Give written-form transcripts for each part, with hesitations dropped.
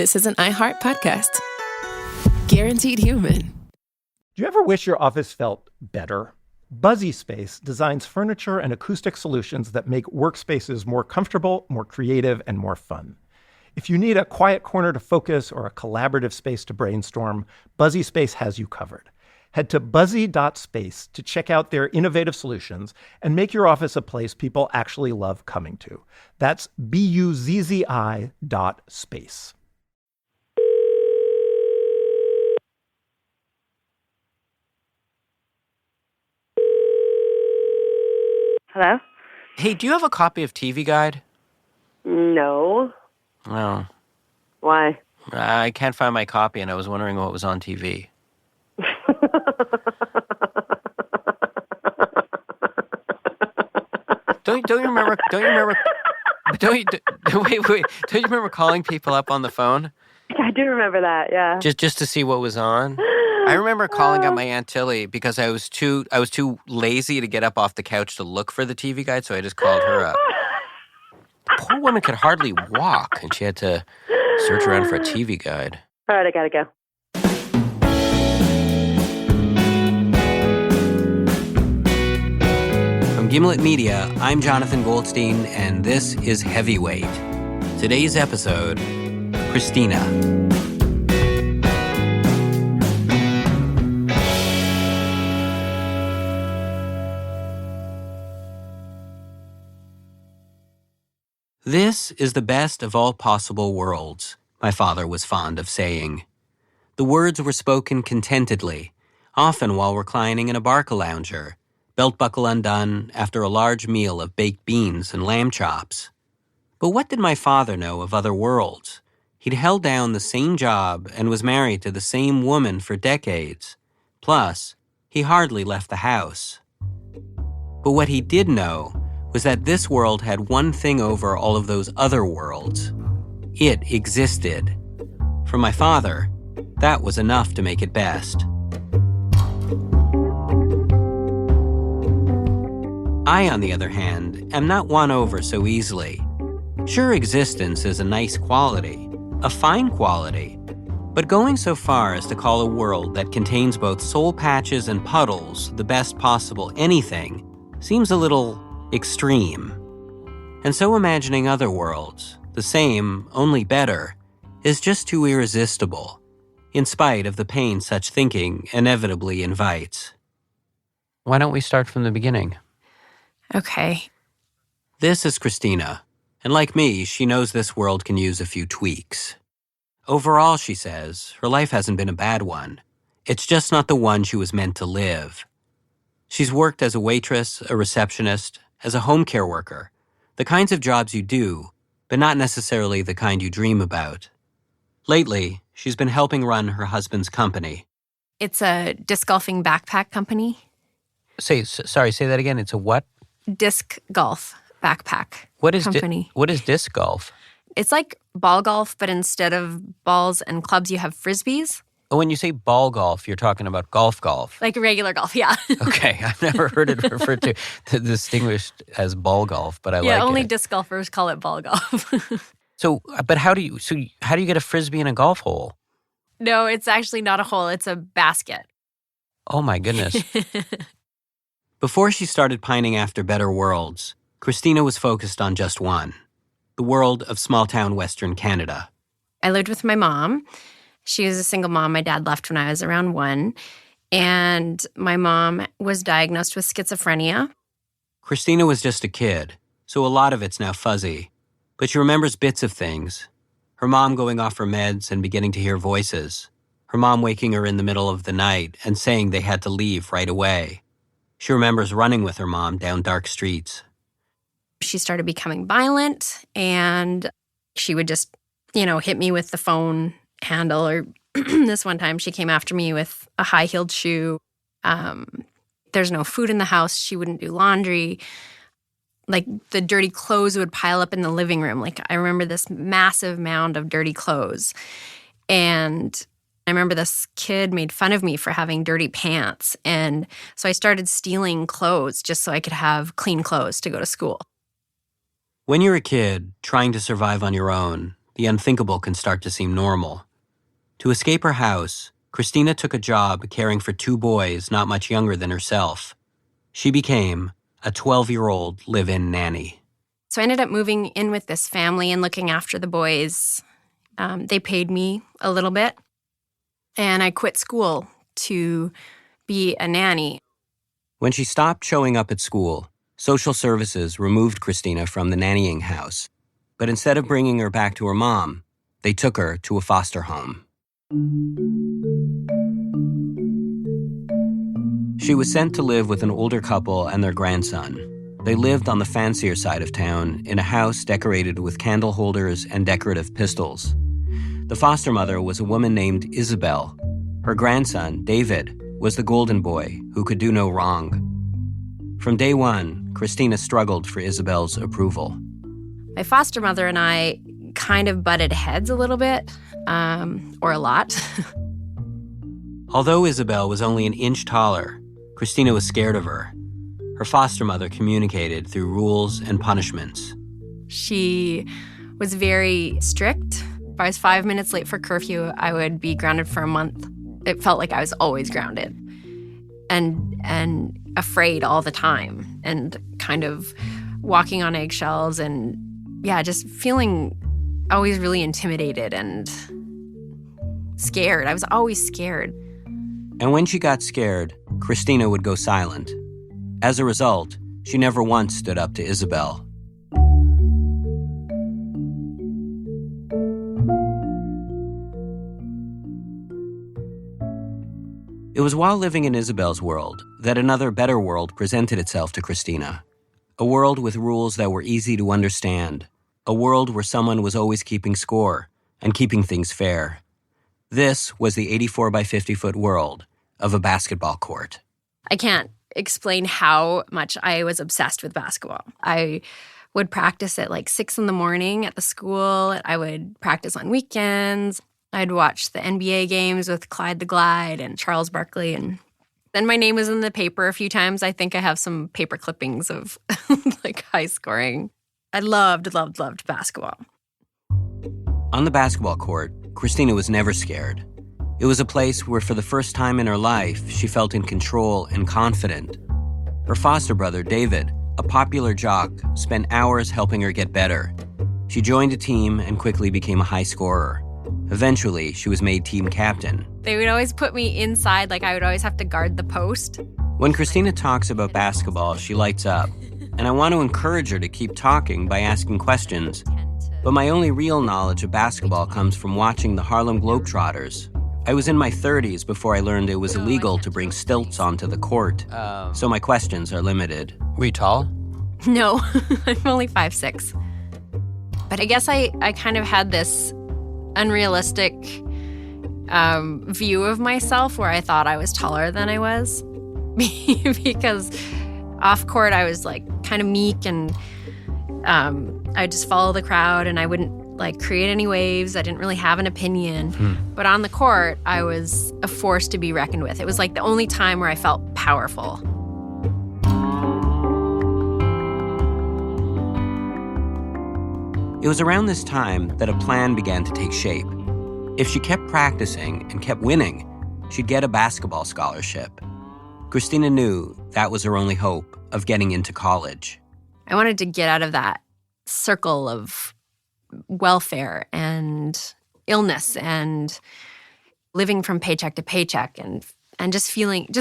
This is an iHeart podcast. Guaranteed human. Do you ever wish your office felt better? Buzzy Space designs furniture and acoustic solutions that make workspaces more comfortable, more creative, and more fun. If you need a quiet corner to focus or a collaborative space to brainstorm, Buzzy Space has you covered. Head to buzzy.space to check out their innovative solutions and make your office a place people actually love coming to. That's BUZZI.space. Hello? Hey, do you have a copy of TV Guide? No. No. Why? I can't find my copy, and I was wondering what was on TV. Don't you remember? Wait. Don't you remember calling people up on the phone? I do remember that. Yeah. Just to see what was on. I remember calling up my Aunt Tilly because I was too lazy to get up off the couch to look for the TV Guide, so I just called her up. The poor woman could hardly walk, and she had to search around for a TV Guide. All right, I gotta go. From Gimlet Media, I'm Jonathan Goldstein, and this is Heavyweight. Today's episode, Christina. This is the best of all possible worlds, my father was fond of saying. The words were spoken contentedly, often while reclining in a Barca-lounger, belt buckle undone after a large meal of baked beans and lamb chops. But what did my father know of other worlds? He'd held down the same job and was married to the same woman for decades. Plus, he hardly left the house. But what he did know was that this world had one thing over all of those other worlds. It existed. For my father, that was enough to make it best. I, on the other hand, am not won over so easily. Sure, existence is a nice quality, a fine quality, but going so far as to call a world that contains both soul patches and puddles the best possible anything seems a little extreme. And so imagining other worlds, the same, only better, is just too irresistible, in spite of the pain such thinking inevitably invites. Why don't we start from the beginning? Okay. This is Christina, and like me, she knows this world can use a few tweaks. Overall, she says, her life hasn't been a bad one. It's just not the one she was meant to live. She's worked as a waitress, a receptionist, as a home care worker, the kinds of jobs you do, but not necessarily the kind you dream about. Lately, she's been helping run her husband's company. It's a disc golfing backpack company. Say that again. It's a what? Disc golf backpack What is company. What is disc golf? It's like ball golf, but instead of balls and clubs, you have frisbees. Oh, when you say ball golf, you're talking about golf. Like regular golf, yeah. Okay, I've never heard it referred to distinguished as ball golf, but I like it. Yeah, only disc golfers call it ball golf. So, but how do you get a frisbee in a golf hole? No, it's actually not a hole. It's a basket. Oh my goodness. Before she started pining after better worlds, Christina was focused on just one, the world of small-town Western Canada. I lived with my mom. She was a single mom. My dad left when I was around 1. And my mom was diagnosed with schizophrenia. Christina was just a kid, so a lot of it's now fuzzy. But she remembers bits of things. Her mom going off her meds and beginning to hear voices. Her mom waking her in the middle of the night and saying they had to leave right away. She remembers running with her mom down dark streets. She started becoming violent, and she would just, hit me with the phone handle. Or this one time she came after me with a high-heeled shoe. There's no food in the house. She wouldn't do laundry. Like, the dirty clothes would pile up in the living room. Like, I remember this massive mound of dirty clothes. And I remember this kid made fun of me for having dirty pants. And so I started stealing clothes just so I could have clean clothes to go to school. When you're a kid trying to survive on your own, the unthinkable can start to seem normal. To escape her house, Christina took a job caring for 2 boys not much younger than herself. She became a 12-year-old live-in nanny. So I ended up moving in with this family and looking after the boys. They paid me a little bit, and I quit school to be a nanny. When she stopped showing up at school, social services removed Christina from the nannying house. But instead of bringing her back to her mom, they took her to a foster home. She was sent to live with an older couple and their grandson. They lived on the fancier side of town in a house decorated with candle holders and decorative pistols. The foster mother was a woman named Isabel. Her grandson, David, was the golden boy who could do no wrong. From day one, Christina struggled for Isabel's approval. My foster mother and I kind of butted heads a little bit, or a lot. Although Isabel was only an inch taller, Christina was scared of her. Her foster mother communicated through rules and punishments. She was very strict. If I was 5 minutes late for curfew, I would be grounded for a month. It felt like I was always grounded and afraid all the time and kind of walking on eggshells and, just feeling always really intimidated and scared. I was always scared. And when she got scared, Christina would go silent. As a result, she never once stood up to Isabel. It was while living in Isabel's world that another better world presented itself to Christina. A world with rules that were easy to understand. A world where someone was always keeping score and keeping things fair. This was the 84 by 50-foot world of a basketball court. I can't explain how much I was obsessed with basketball. I would practice at like 6 a.m. at the school. I would practice on weekends. I'd watch the NBA games with Clyde the Glide and Charles Barkley. And then my name was in the paper a few times. I think I have some paper clippings of like high scoring. I loved basketball. On the basketball court, Christina was never scared. It was a place where for the first time in her life, she felt in control and confident. Her foster brother, David, a popular jock, spent hours helping her get better. She joined a team and quickly became a high scorer. Eventually, she was made team captain. They would always put me inside, like I would always have to guard the post. When Christina talks about basketball, she lights up. And I want to encourage her to keep talking by asking questions. But my only real knowledge of basketball comes from watching the Harlem Globetrotters. I was in my 30s before I learned it was illegal to bring stilts onto the court. So my questions are limited. Were you tall? No, I'm only 5'6". But I guess I kind of had this unrealistic view of myself where I thought I was taller than I was. Because off court, I was like kind of meek and I'd just follow the crowd and I wouldn't like create any waves. I didn't really have an opinion. But on the court, I was a force to be reckoned with. It was like the only time where I felt powerful. It was around this time that a plan began to take shape. If she kept practicing and kept winning, she'd get a basketball scholarship. Christina knew that was her only hope of getting into college. I wanted to get out of that circle of welfare and illness and living from paycheck to paycheck and just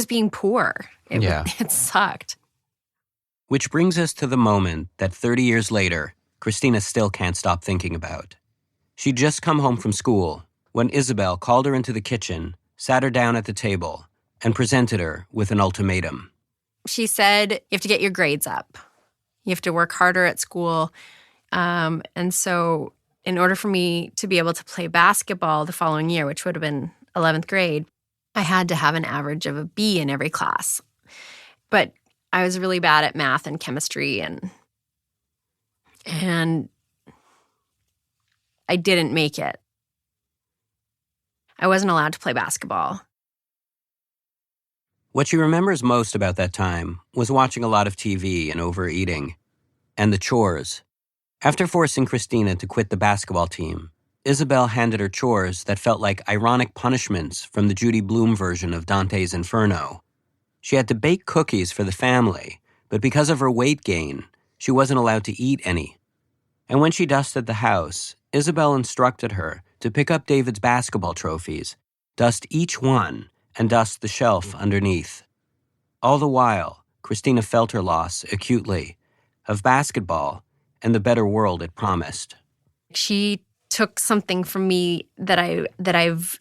being poor. It sucked. Which brings us to the moment that 30 years later, Christina still can't stop thinking about. She'd just come home from school when Isabel called her into the kitchen, sat her down at the table, and presented her with an ultimatum. She said, you have to get your grades up. You have to work harder at school. And so in order for me to be able to play basketball the following year, which would have been 11th grade, I had to have an average of a B in every class. But I was really bad at math and chemistry, and I didn't make it. I wasn't allowed to play basketball. What she remembers most about that time was watching a lot of TV and overeating, and the chores. After forcing Christina to quit the basketball team, Isabel handed her chores that felt like ironic punishments from the Judy Blume version of Dante's Inferno. She had to bake cookies for the family, but because of her weight gain, she wasn't allowed to eat any. And when she dusted the house, Isabel instructed her to pick up David's basketball trophies, dust each one, and dust the shelf underneath. All the while, Christina felt her loss acutely of basketball and the better world it promised. She took something from me that I've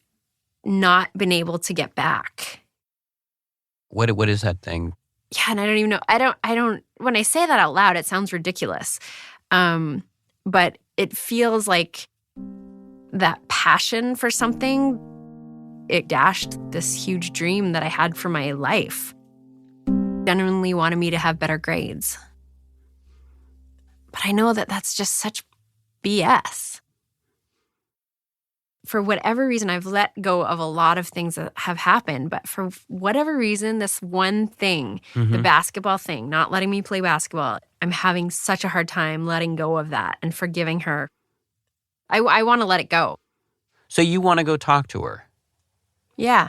not been able to get back. What is that thing? Yeah, and I don't even know. I don't when I say that out loud, it sounds ridiculous. But it feels like that passion for something, it dashed this huge dream that I had for my life. Genuinely wanted me to have better grades. But I know that that's just such BS. For whatever reason, I've let go of a lot of things that have happened. But for whatever reason, this one thing, the basketball thing, not letting me play basketball, I'm having such a hard time letting go of that and forgiving her. I want to let it go. So you want to go talk to her? Yeah.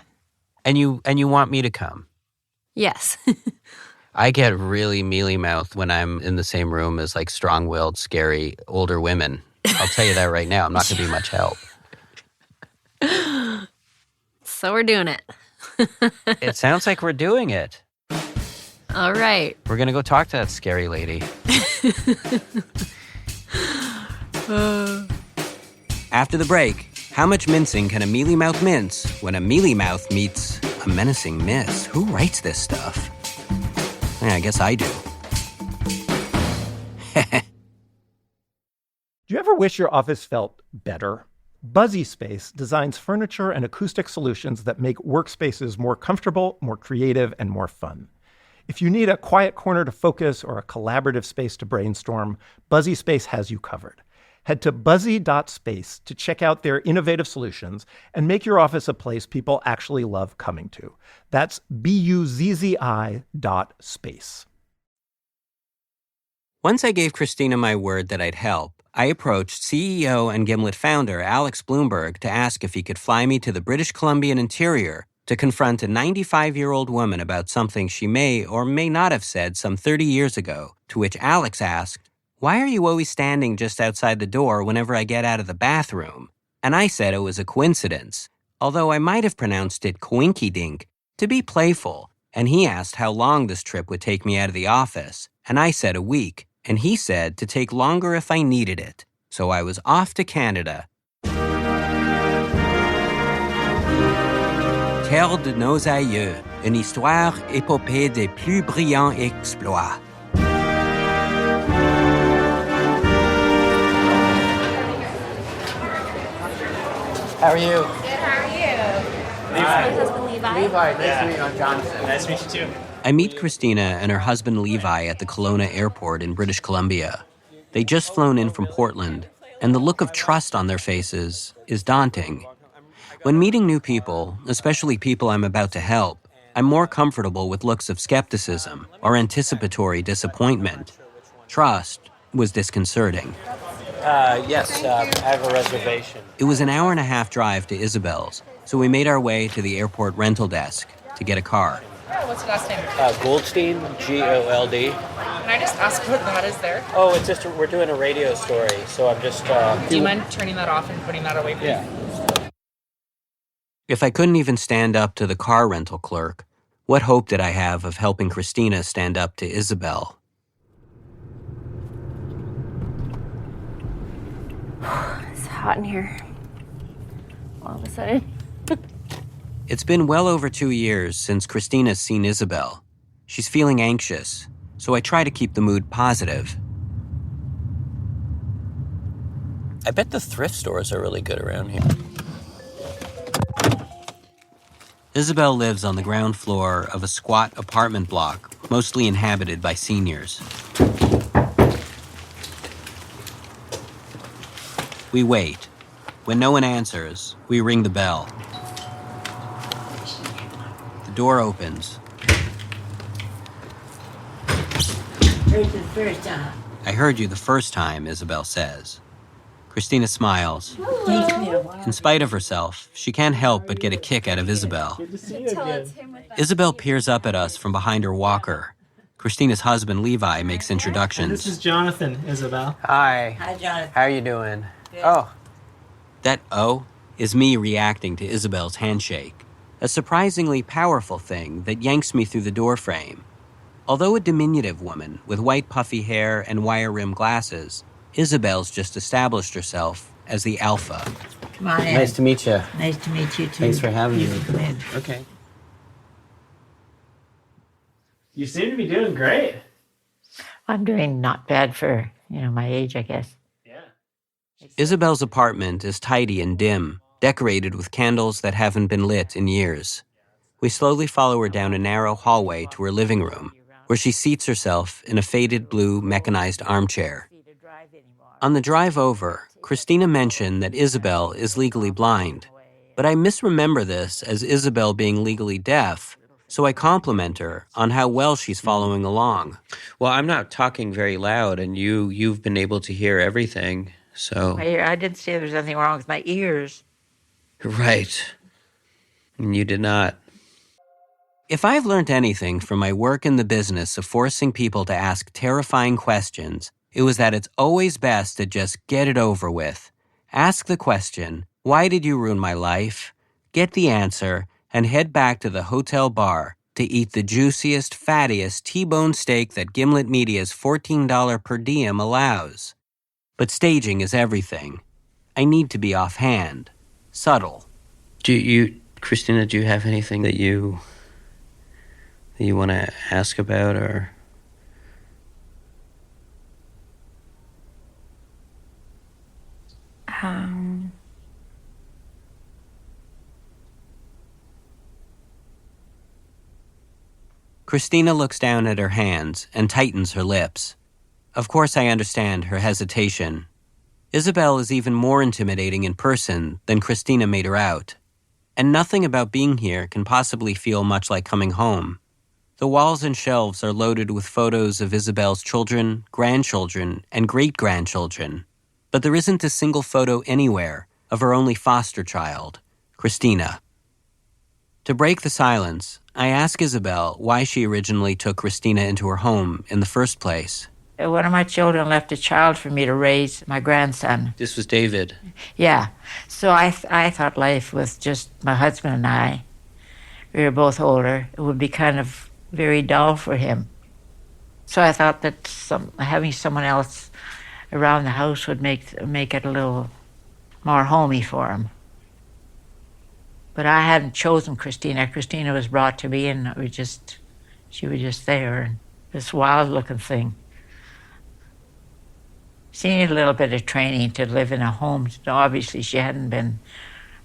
And you want me to come? Yes. I get really mealy-mouthed when I'm in the same room as like strong-willed, scary, older women. I'll tell you that right now. I'm not going to be much help. So we're doing it. It sounds like we're doing it. All right. We're going to go talk to that scary lady. After the break, how much mincing can a mealy-mouth mince when a mealy-mouth meets a menacing miss? Who writes this stuff? Yeah, I guess I do. Do you ever wish your office felt better? Buzzy Space designs furniture and acoustic solutions that make workspaces more comfortable, more creative, and more fun. If you need a quiet corner to focus or a collaborative space to brainstorm, Buzzy Space has you covered. Head to buzzy.space to check out their innovative solutions and make your office a place people actually love coming to. That's BUZZI.space. Once I gave Christina my word that I'd help, I approached CEO and Gimlet founder Alex Bloomberg to ask if he could fly me to the British Columbian interior to confront a 95-year-old woman about something she may or may not have said some 30 years ago, to which Alex asked, "Why are you always standing just outside the door whenever I get out of the bathroom?" And I said it was a coincidence, although I might have pronounced it coinky-dink, to be playful. And he asked how long this trip would take me out of the office, and I said a week. And he said to take longer if I needed it. So I was off to Canada. Terre de nos aïeux, une histoire épopée des plus brillants exploits. How are you? Good, how are you? Hi. My husband Levi. Levi, nice to meet you. I'm Jonathan. Nice to meet you too. I meet Christina and her husband Levi at the Kelowna airport in British Columbia. They just flown in from Portland, and the look of trust on their faces is daunting. When meeting new people, especially people I'm about to help, I'm more comfortable with looks of skepticism or anticipatory disappointment. Trust was disconcerting. Yes, I have a reservation. It was an hour-and-a-half drive to Isabel's, so we made our way to the airport rental desk to get a car. What's your last name? Goldstein, Gold. Can I just ask what that is there? Oh, it's just, we're doing a radio story, so I'm just... Do you mind turning that off and putting that away, please? Yeah. If I couldn't even stand up to the car rental clerk, what hope did I have of helping Christina stand up to Isabel? It's hot in here. All of a sudden. It's been well over 2 years since Christina's seen Isabel. She's feeling anxious, so I try to keep the mood positive. I bet the thrift stores are really good around here. Isabel lives on the ground floor of a squat apartment block, mostly inhabited by seniors. We wait. When no one answers, we ring the bell. The door opens. Heard you the first time. I heard you the first time, Isabel says. Christina smiles. In spite of herself, she can't help but get a kick out of Isabel. Good to see you again. Isabel peers up at us from behind her walker. Christina's husband, Levi, makes And introductions. this is Jonathan, Isabel. Hi. Hi, Jonathan. How are you doing? Oh. That "oh" is me reacting to Isabel's handshake, a surprisingly powerful thing that yanks me through the doorframe. Although a diminutive woman with white puffy hair and wire-rimmed glasses, Isabel's just established herself as the alpha. Come on in. Nice to meet you. Nice to meet you, too. Thanks for having me. Come in. Okay. You seem to be doing great. I'm doing not bad for, my age, I guess. Yeah. Isabel's apartment is tidy and dim, decorated with candles that haven't been lit in years. We slowly follow her down a narrow hallway to her living room, where she seats herself in a faded blue mechanized armchair. On the drive over, Christina mentioned that Isabel is legally blind, but I misremember this as Isabel being legally deaf, so I compliment her on how well she's following along. Well, I'm not talking very loud, and you've been able to hear everything, so... I didn't say there was anything wrong with my ears. Right. And you did not. If I've learned anything from my work in the business of forcing people to ask terrifying questions, it was that it's always best to just get it over with. Ask the question, why did you ruin my life? Get the answer, and head back to the hotel bar to eat the juiciest, fattiest T-bone steak that Gimlet Media's $14 per diem allows. But staging is everything. I need to be offhand, subtle. Christina, do you have anything that you want to ask about, or? Christina looks down at her hands and tightens her lips. Of course, I understand her hesitation. Isabel is even more intimidating in person than Christina made her out. And nothing about being here can possibly feel much like coming home. The walls and shelves are loaded with photos of Isabel's children, grandchildren, and great-grandchildren. But there isn't a single photo anywhere of her only foster child, Christina. To break the silence, I ask Isabel why she originally took Christina into her home in the first place. One of my children left a child for me to raise, my grandson. This was David. Yeah. So I thought life with just my husband and I, we were both older, it would be kind of very dull for him. So I thought that having someone else around the house would make it a little more homey for him. But I hadn't chosen Christina. Christina was brought to me, and she was just there, and this wild-looking thing. She needed a little bit of training to live in a home. Obviously, she hadn't been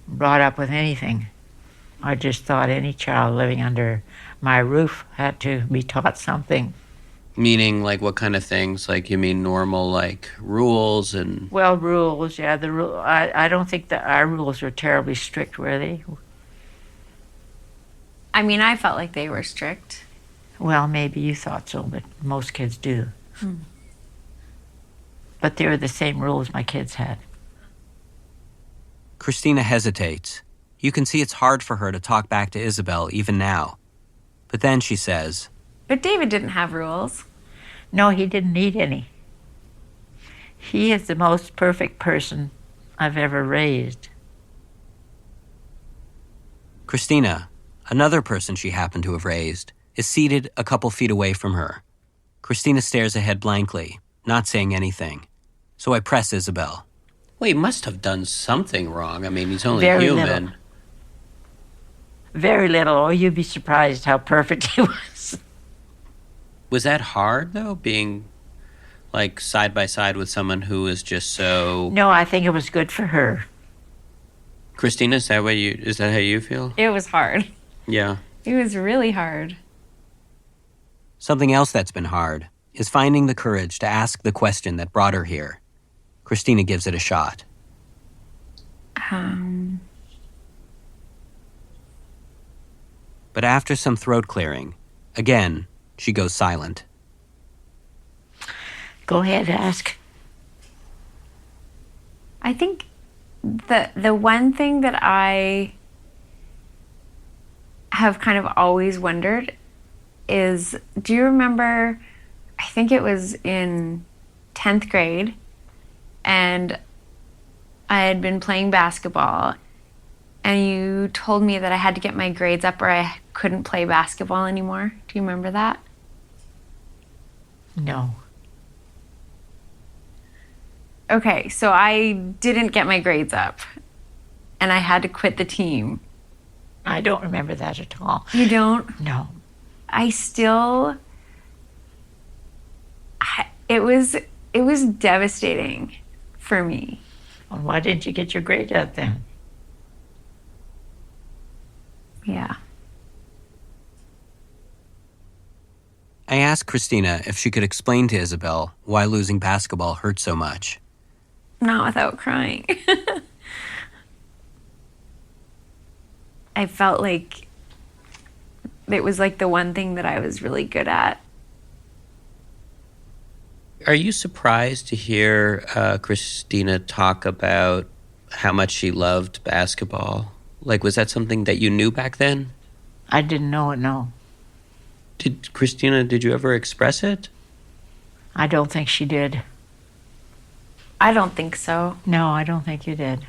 brought up with anything. I just thought any child living under my roof had to be taught something. Meaning, like, what kind of things? Like, you mean normal, like, rules and... Well, rules, yeah. I don't think that our rules were terribly strict, were they? I mean, I felt like they were strict. Well, maybe you thought so, but most kids do. But they were the same rules my kids had. Christina hesitates. You can see it's hard for her to talk back to Isabel even now. But then she says... But David didn't have rules. No, he didn't need any. He is the most perfect person I've ever raised. Christina, another person she happened to have raised, is seated a couple feet away from her. Christina stares ahead blankly, not saying anything. So I press Isabel. Well, he must have done something wrong. I mean, he's only Very human. little. Very little. Oh, you'd be surprised how perfect he was. Was that hard, though, being, like, side by side with someone who is just so... No, I think it was good for her. Christina, is that how you feel? It was hard. Yeah. It was really hard. Something else that's been hard is finding the courage to ask the question that brought her here. Christina gives it a shot. But after some throat clearing, again, she goes silent. Go ahead, ask. I think the one thing that I have kind of always wondered is, do you remember, I think it was in 10th grade, and I had been playing basketball, and you told me that I had to get my grades up or I couldn't play basketball anymore. Do you remember that? No. Okay, so I didn't get my grades up, and I had to quit the team. I don't remember that at all. You don't? No. It was devastating for me. Well, why didn't you get your grade up then? Yeah. I asked Christina if she could explain to Isabel why losing basketball hurt so much. Not without crying. I felt like it was like the one thing that I was really good at. Are you surprised to hear Christina talk about how much she loved basketball? Like, was that something that you knew back then? I didn't know it, no. Did you ever express it? I don't think she did. I don't think so. No, I don't think you did.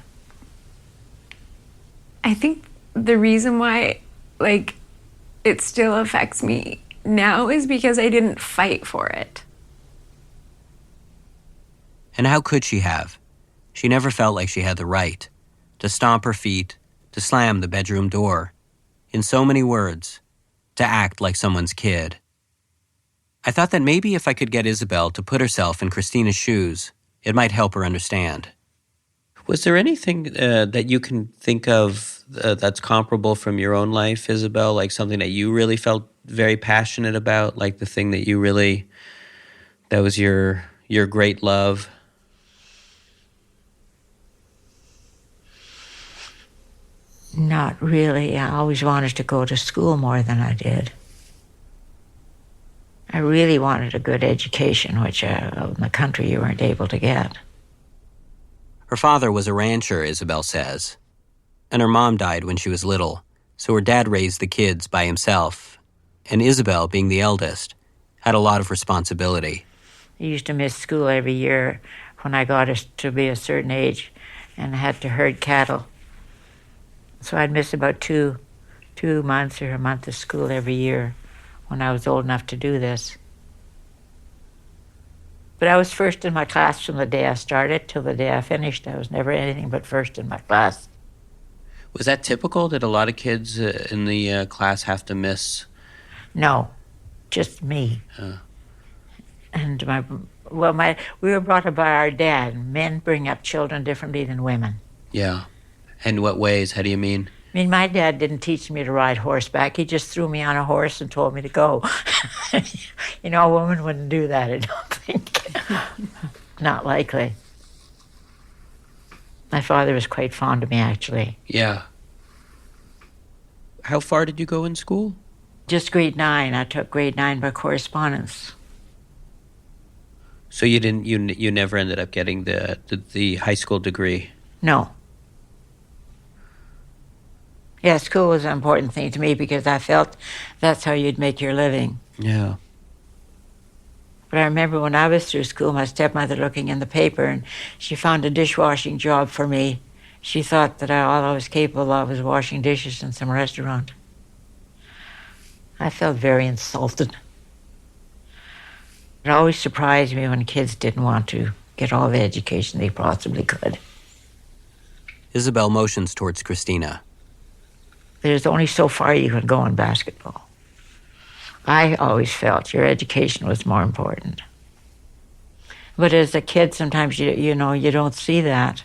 I think the reason why, it still affects me now is because I didn't fight for it. And how could she have? She never felt like she had the right to stomp her feet, to slam the bedroom door. In so many words, to act like someone's kid. I thought that maybe if I could get Isabel to put herself in Christina's shoes, it might help her understand. Was there anything that you can think of that's comparable from your own life, Isabel? Like something that you really felt very passionate about? Like the thing that you really, that was your great love? Not really. I always wanted to go to school more than I did. I really wanted a good education, which in the country you weren't able to get. Her father was a rancher, Isabel says, and her mom died when she was little, so her dad raised the kids by himself, and Isabel, being the eldest, had a lot of responsibility. I used to miss school every year when I got to be a certain age and had to herd cattle. So I'd miss about two months or a month of school every year when I was old enough to do this. But I was first in my class from the day I started till the day I finished. I was never anything but first in my class. Was that typical? Did a lot of kids in the class have to miss? No, just me. And we were brought up by our dad. Men bring up children differently than women. Yeah. In what ways? How do you mean? I mean, my dad didn't teach me to ride horseback. He just threw me on a horse and told me to go. You know, a woman wouldn't do that, I don't think. Not likely. My father was quite fond of me, actually. Yeah. How far did you go in school? Just grade 9. I took grade 9 by correspondence. So you never ended up getting the high school degree? No. Yeah, school was an important thing to me because I felt that's how you'd make your living. Yeah. But I remember when I was through school, my stepmother looking in the paper, and she found a dishwashing job for me. She thought that all I was capable of was washing dishes in some restaurant. I felt very insulted. It always surprised me when kids didn't want to get all the education they possibly could. Isabel motions towards Christina. There's only so far you can go in basketball. I always felt your education was more important. But as a kid, sometimes you don't see that.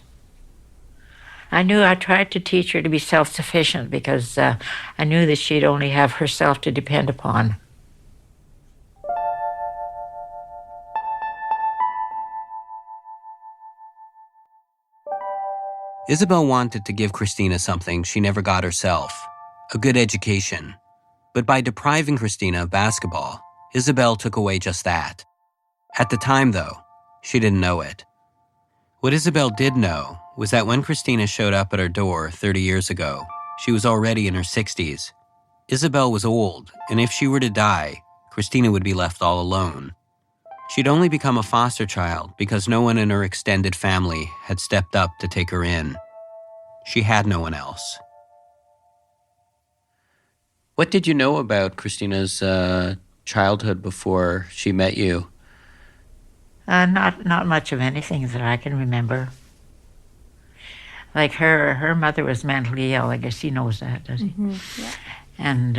I tried to teach her to be self-sufficient because I knew that she'd only have herself to depend upon. Isabel wanted to give Christina something she never got herself, a good education. But by depriving Christina of basketball, Isabel took away just that. At the time, though, she didn't know it. What Isabel did know was that when Christina showed up at her door 30 years ago, she was already in her 60s. Isabel was old, and if she were to die, Christina would be left all alone. She'd only become a foster child because no one in her extended family had stepped up to take her in. She had no one else. What did you know about Christina's childhood before she met you? Not much of anything that I can remember. Like her mother was mentally ill. I guess he knows that, does he? Mm-hmm. Yeah. And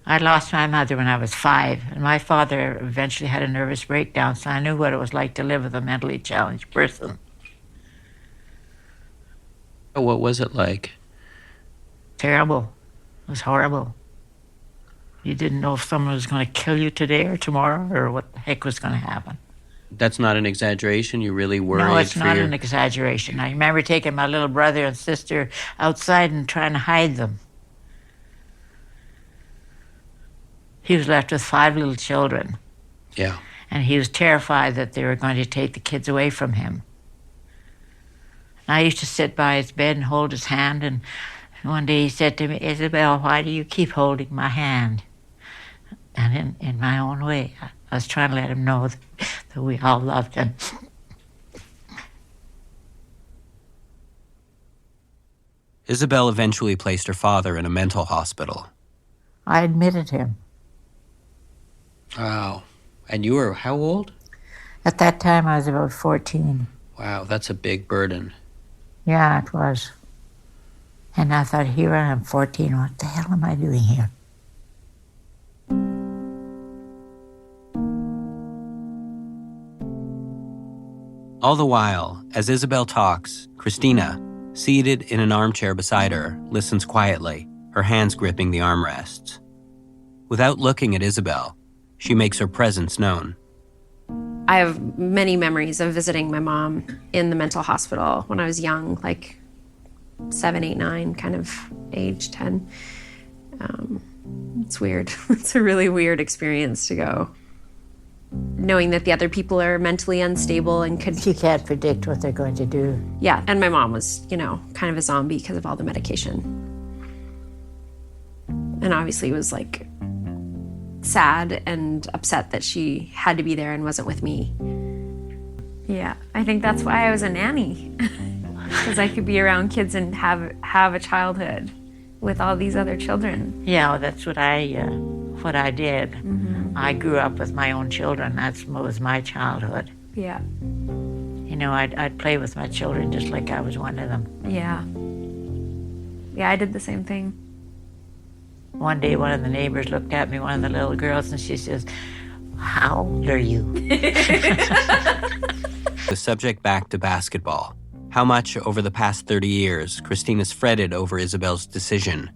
I lost my mother when I was 5, and my father eventually had a nervous breakdown, so I knew what it was like to live with a mentally challenged person. What was it like? Terrible. It was horrible. You didn't know if someone was going to kill you today or tomorrow, or what the heck was going to happen. That's not an exaggeration? You really worried? No, it's for not your... an exaggeration. I remember taking my little brother and sister outside and trying to hide them. He was left with 5 little children. Yeah. And he was terrified that they were going to take the kids away from him. And I used to sit by his bed and hold his hand, and one day he said to me, "Isabel, why do you keep holding my hand?" And in my own way, I was trying to let him know that we all loved him. Isabel eventually placed her father in a mental hospital. I admitted him. Wow. And you were how old? At that time, I was about 14. Wow, that's a big burden. Yeah, it was. And I thought, here I am, 14. What the hell am I doing here? All the while, as Isabel talks, Christina, seated in an armchair beside her, listens quietly, her hands gripping the armrests. Without looking at Isabel, she makes her presence known. I have many memories of visiting my mom in the mental hospital when I was young, like 7, 8, 9 kind of age, 10. It's weird. It's a really weird experience to go. Knowing that the other people are mentally unstable and could... You can't predict what they're going to do. Yeah, and my mom was, kind of a zombie because of all the medication. And obviously was like sad and upset that she had to be there and wasn't with me. Yeah, I think that's why I was a nanny. Because I could be around kids and have a childhood with all these other children. Yeah, well, that's what I did. Mm-hmm. I grew up with my own children. That was my childhood. Yeah. I'd play with my children just like I was one of them. Yeah. Yeah, I did the same thing. One day, one of the neighbors looked at me, one of the little girls, and she says, "How old are you?" The subject back to basketball. How much over the past 30 years Christina's fretted over Isabel's decision.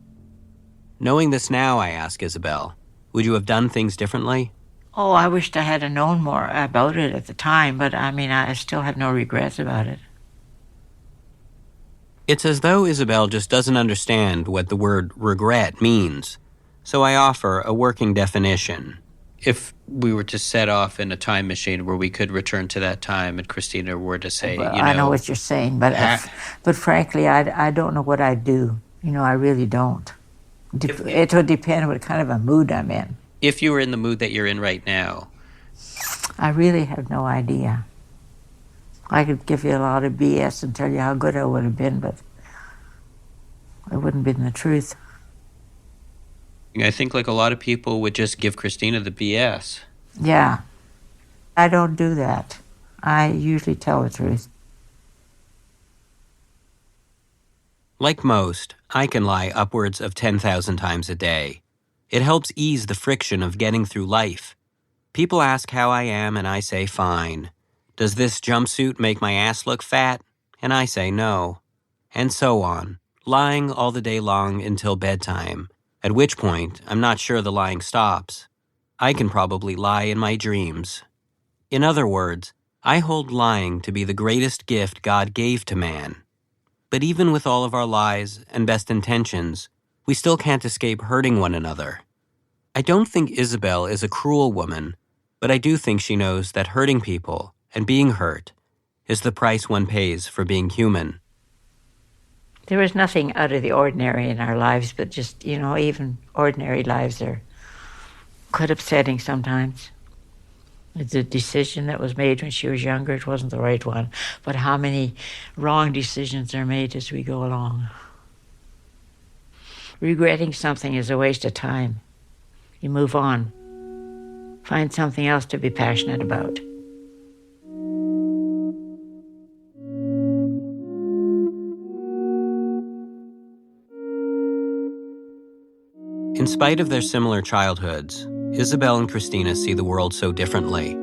Knowing this now, I ask Isabel, would you have done things differently? Oh, I wished I had known more about it at the time, but I still have no regrets about it. It's as though Isabel just doesn't understand what the word regret means, so I offer a working definition. If we were to set off in a time machine where we could return to that time and Christina were to say, well, I know what you're saying, but frankly, I don't know what I'd do. I really don't. It would depend what kind of a mood I'm in. If you were in the mood that you're in right now. I really have no idea. I could give you a lot of BS and tell you how good I would have been, but it wouldn't have been the truth. I think like a lot of people would just give Christina the BS. Yeah. I don't do that. I usually tell the truth. Like most, I can lie upwards of 10,000 times a day. It helps ease the friction of getting through life. People ask how I am, and I say fine. Does this jumpsuit make my ass look fat? And I say no. And so on, lying all the day long until bedtime, at which point I'm not sure the lying stops. I can probably lie in my dreams. In other words, I hold lying to be the greatest gift God gave to man. But even with all of our lies and best intentions, we still can't escape hurting one another. I don't think Isabel is a cruel woman, but I do think she knows that hurting people and being hurt is the price one pays for being human. There was nothing out of the ordinary in our lives, but just, even ordinary lives are quite upsetting sometimes. The decision that was made when she was younger, it wasn't the right one. But how many wrong decisions are made as we go along? Regretting something is a waste of time. You move on. Find something else to be passionate about. In spite of their similar childhoods, Isabel and Christina see the world so differently.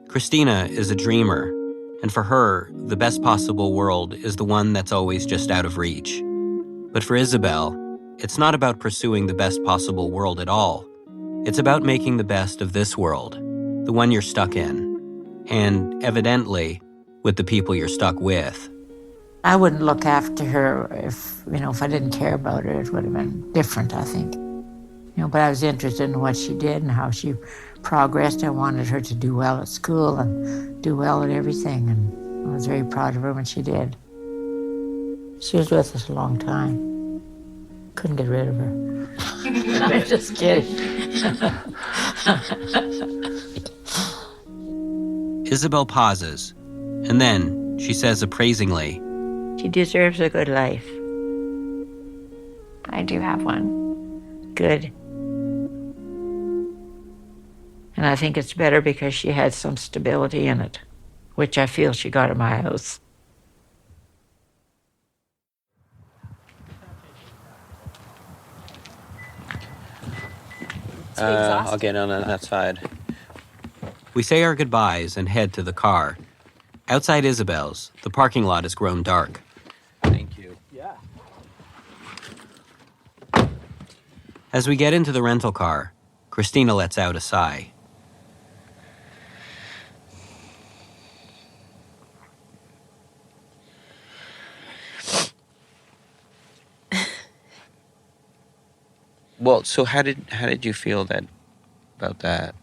Christina is a dreamer, and for her, the best possible world is the one that's always just out of reach. But for Isabel, it's not about pursuing the best possible world at all. It's about making the best of this world, the one you're stuck in, and evidently, with the people you're stuck with. I wouldn't look after her if I didn't care about her. It would have been different, I think. But I was interested in what she did and how she progressed. I wanted her to do well at school and do well at everything, and I was very proud of her when she did. She was with us a long time. Couldn't get rid of her. I'm just kidding. Isabel pauses, and then she says appraisingly, She deserves a good life. I do have one. Good. And I think it's better because she had some stability in it, which I feel she got in my house. I'll get on that side. We say our goodbyes and head to the car. Outside Isabel's, the parking lot has grown dark. Thank you. Yeah. As we get into the rental car, Christina lets out a sigh. Well, so how did you feel about that?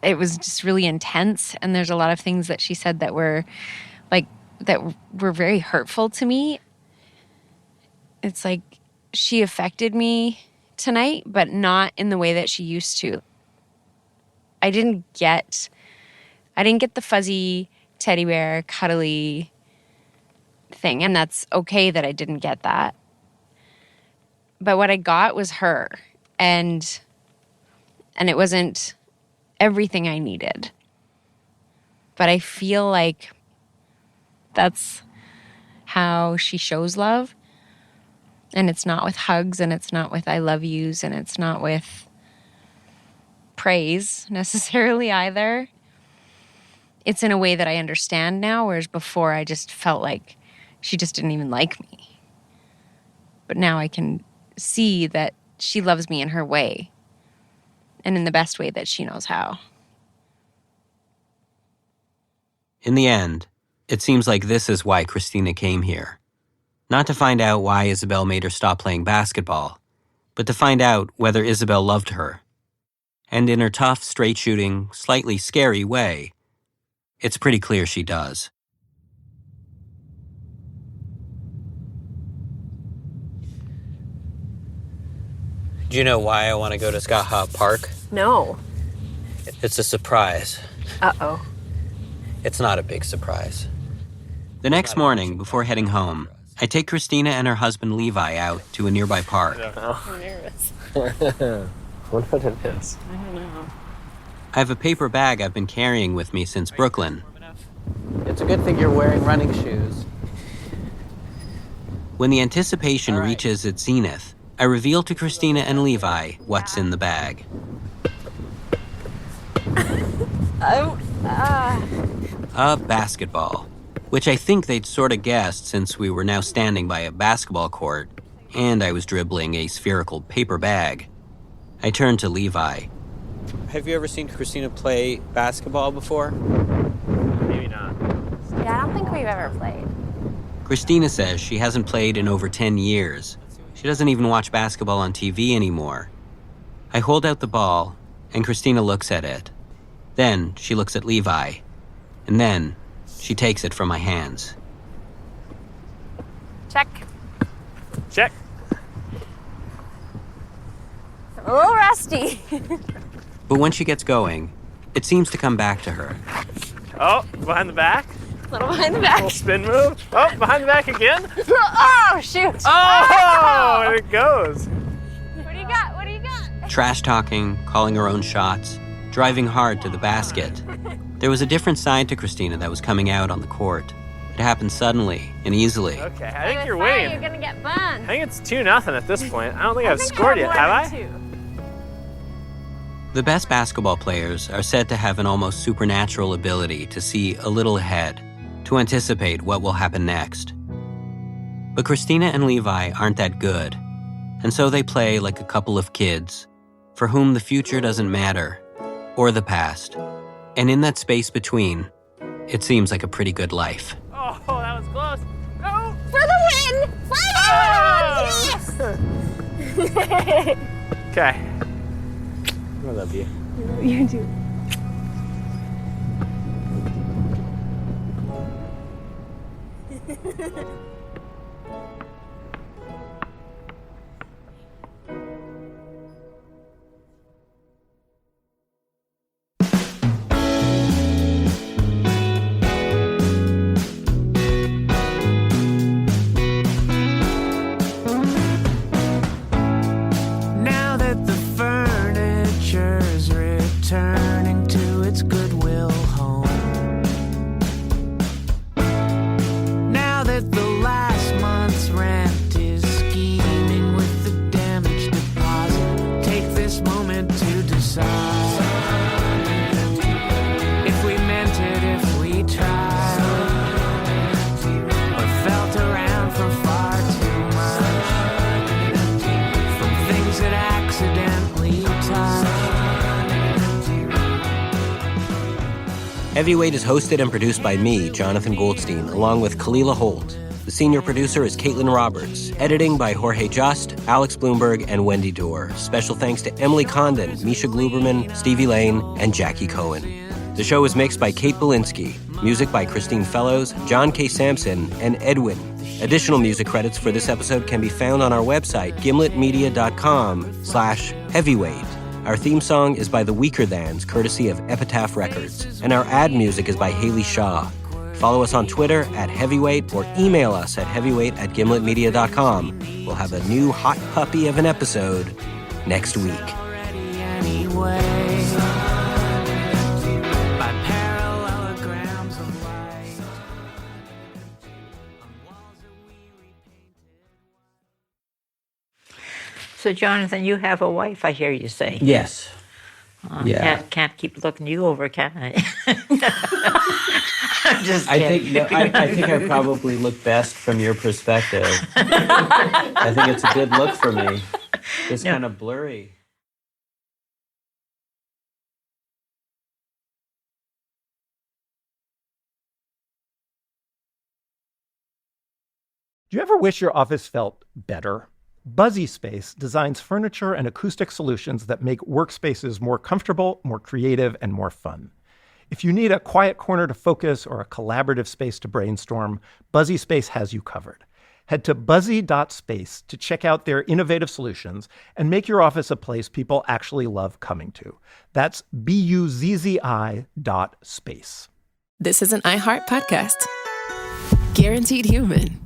It was just really intense, and there's a lot of things that she said that were very hurtful to me. It's like she affected me tonight, but not in the way that she used to. I didn't get the fuzzy teddy bear cuddly thing, and that's okay that I didn't get that. But what I got was her, and it wasn't everything I needed. But I feel like that's how she shows love. And it's not with hugs, and it's not with I love yous, and it's not with praise necessarily either. It's in a way that I understand now, whereas before I just felt like she just didn't even like me. But now I can see that she loves me in her way, and in the best way that she knows how. In the end, it seems like this is why Christina came here. Not to find out why Isabel made her stop playing basketball, but to find out whether Isabel loved her. And in her tough, straight-shooting, slightly scary way, it's pretty clear she does. Do you know why I want to go to Scott Hop Park? No. It's a surprise. Uh-oh. It's not a big surprise. The next morning, before heading home, I take Christina and her husband Levi out to a nearby park. I'm nervous. What it is? I don't know. I have a paper bag I've been carrying with me since Brooklyn. It's a good thing you're wearing running shoes. When the anticipation reaches its zenith, I reveal to Christina and Levi what's in the bag. A basketball, which I think they'd sort of guessed since we were now standing by a basketball court, and I was dribbling a spherical paper bag. I turned to Levi. Have you ever seen Christina play basketball before? Maybe not. Yeah, I don't think we've ever played. Christina says she hasn't played in over 10 years. She doesn't even watch basketball on TV anymore. I hold out the ball, and Christina looks at it. Then she looks at Levi, and then she takes it from my hands. Check. Check. A little rusty. But when she gets going, it seems to come back to her. Oh, behind the back. A little behind the back. Little spin move. Oh, behind the back again. Oh, shoot. Oh, and it goes. What do you got? What do you got? Trash talking, calling her own shots, driving hard to the basket. There was a different side to Christina that was coming out on the court. It happened suddenly and easily. Okay, I think you're winning. You're gonna get burned. I think it's 2-0 at this point. I don't think I've scored yet, have I? The best basketball players are said to have an almost supernatural ability to see a little ahead, to anticipate what will happen next. But Christina and Levi aren't that good, and so they play like a couple of kids, for whom the future doesn't matter, or the past. And in that space between, it seems like a pretty good life. Oh, that was close. Oh! For the win! Yes! Okay. I love you. You do. Now that the furniture's returning to its goodwill home. Now that the last month's rent is scheming with the damage deposit, take this moment to decide if we meant it, if we tried, or felt around for far too much, from things that accidentally touch. Heavyweight is hosted and produced by me, Jonathan Goldstein, along with Kalila Holt. The senior producer is Caitlin Roberts. Editing by Jorge Just, Alex Bloomberg, and Wendy Dorr. Special thanks to Emily Condon, Misha Gluberman, Stevie Lane, and Jackie Cohen. The show is mixed by Kate Belinsky. Music by Christine Fellows, John K. Sampson, and Edwin. Additional music credits for this episode can be found on our website, gimletmedia.com/heavyweight. Our theme song is by The Weaker Thans, courtesy of Epitaph Records. And our ad music is by Haley Shaw. Follow us on Twitter @heavyweight or email us at heavyweight@gimletmedia.com. We'll have a new hot puppy of an episode next week. Anyway, by parallelograms of light on walls that we repainted. So, Jonathan, you have a wife, I hear you say. Yes. Yeah. Can't keep looking you over, can I? I'm just I kidding. think I probably look best from your perspective. I think it's a good look for me. It's kind of blurry. Do you ever wish your office felt better? Buzzy Space designs furniture and acoustic solutions that make workspaces more comfortable, more creative, and more fun. If you need a quiet corner to focus or a collaborative space to brainstorm, Buzzy Space has you covered. Head to buzzy.space to check out their innovative solutions and make your office a place people actually love coming to. That's BUZZI.space. This is an iHeart podcast. Guaranteed Human.